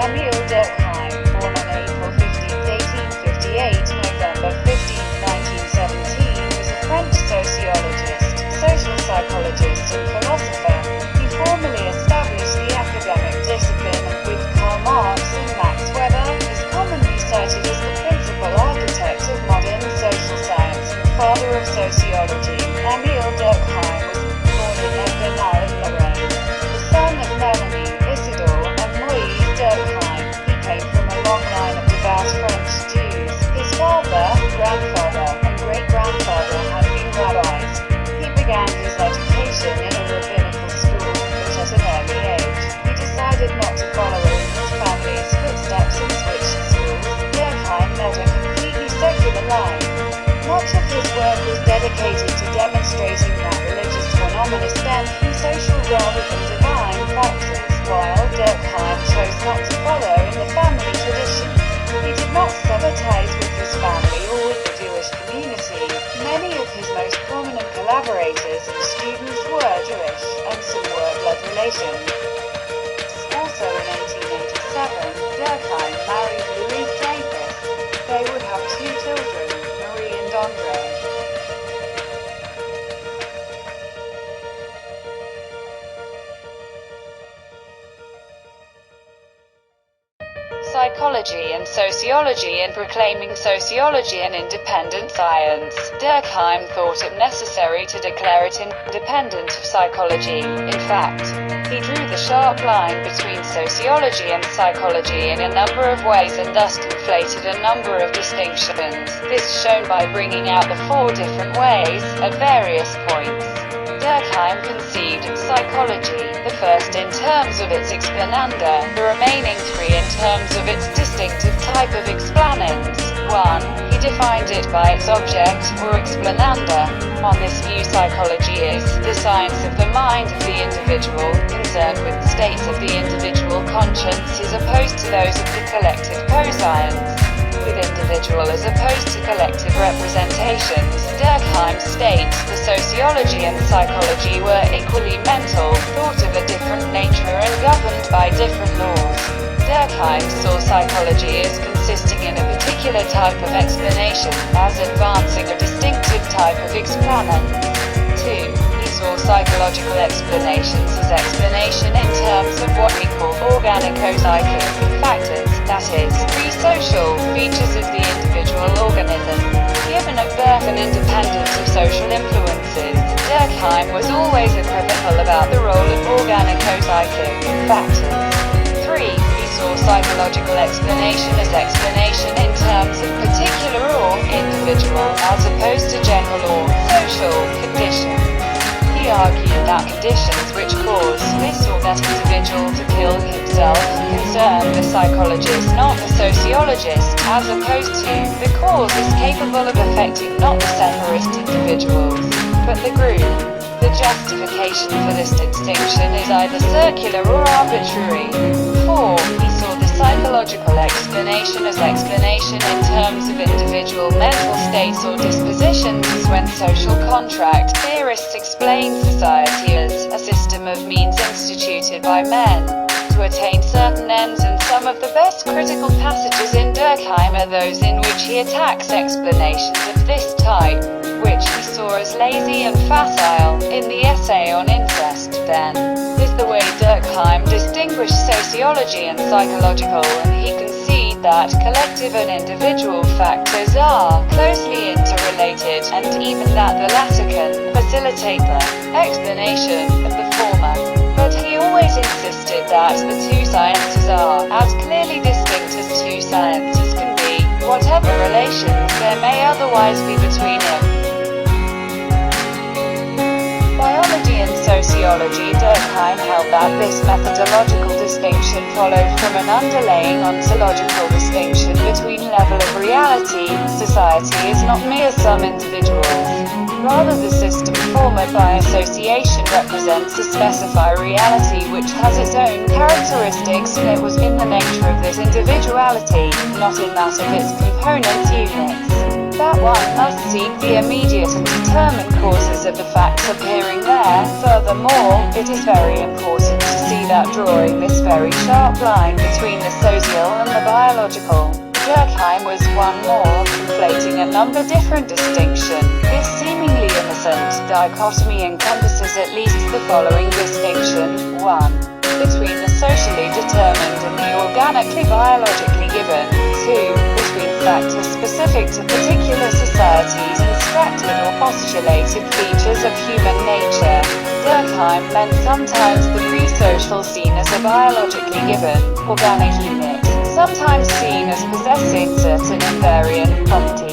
Emil Durkheim, born on April 15, 1858, November 15, 1917, was a French sociologist, social psychologist and philosopher. He formally established the academic discipline, and with Karl Marx and Max Weber, is commonly cited as the principal architect of modern social science and father of sociology. Emil Durkheim was born in Epinal in Lorraine, the son of Melanie, Isidore, and Moïse Durkheim. He came from a long line of devout French Jews. His father, grandfather, and great-grandfather had been rabbis. He began his education in a rabbinical school, but at an early age, he decided not to follow in his family's footsteps and switched schools. Durkheim led a completely secular life. Much of his work was dedicated to demonstrating that religious phenomena stem from social rather than divine factors, while Durkheim chose not to follow in the family tradition. He did not sever ties with his family or with the Jewish community. Many of his most prominent collaborators and students were Jewish, and some were blood relations. Also in 1887, Durkheim married Louise Dreyfus. They would have 2 children, Marie and Andre. Psychology and sociology. In proclaiming sociology an independent science, Durkheim thought it necessary to declare it independent of psychology. In fact, he drew the sharp line between sociology and psychology in a number of ways and thus conflated a number of distinctions. This is shown by bringing out the 4 different ways at various points. Durkheim conceived psychology, the first in terms of its explananda, the remaining 3 in terms of its distinctive type of explanans. 1. He defined it by its object, or explananda. On this view, psychology is the science of the mind of the individual, concerned with the states of the individual conscience as opposed to those of the collective co-science. With individual as opposed to collective representations, Durkheim states the sociology and psychology were equally mental, thought of a different nature and governed by different laws. Durkheim saw psychology as consisting in a particular type of explanation, as advancing a distinctive type of explanon. 2. He saw psychological explanations as explanation in terms of what we call organico-psychic factors, that is, pre-social features of the individual organism. Given at birth and independent of social influences, Durkheim was always equivocal about the role of organico-psychic factors. 3. He saw psychological explanation as explanation in terms of particular or individual, as opposed to general or social conditions. He argued that conditions which cause this or that individual to kill himself concern the psychologist, not the sociologist, as opposed to the cause is capable of affecting not the separate individuals, but the group. The justification for this distinction is either circular or arbitrary. 4. He saw the psychological explanation as explanation in terms of individual mental states or dispositions, as when social contract theorists explain society as a system of means instituted by men to attain certain ends, and some of the best critical passages in Durkheim are those in which he attacks explanations of this type, which he saw as lazy and facile. In the essay on incest, then, is the way Durkheim distinguished sociology and psychological, and he conceded that collective and individual factors are closely interrelated, and even that the latter can facilitate the explanation of the former. But he always insisted that the 2 sciences are as clearly distinct as 2 sciences can be, whatever relations there may otherwise be between them. Biology and sociology. Durkheim held that this methodological distinction followed from an underlying ontological distinction between level of reality. Society is not mere some individuals. Rather, the system formed by association represents a specified reality which has its own characteristics, and it was in the nature of this individuality, not in that of its component units, that one must seek the immediate and determined causes of the facts appearing there. Furthermore, it is very important to see without drawing this very sharp line between the social and the biological. Durkheim was one more, conflating a number different distinction. This seemingly innocent dichotomy encompasses at least the following distinction. 1. Between the socially determined and the organically biologically given. 2. Between factors specific to particular societies and extracted or postulated features of human nature. Durkheim meant sometimes the pre-social seen as a biologically given, organic unit, sometimes seen as possessing certain invariant properties.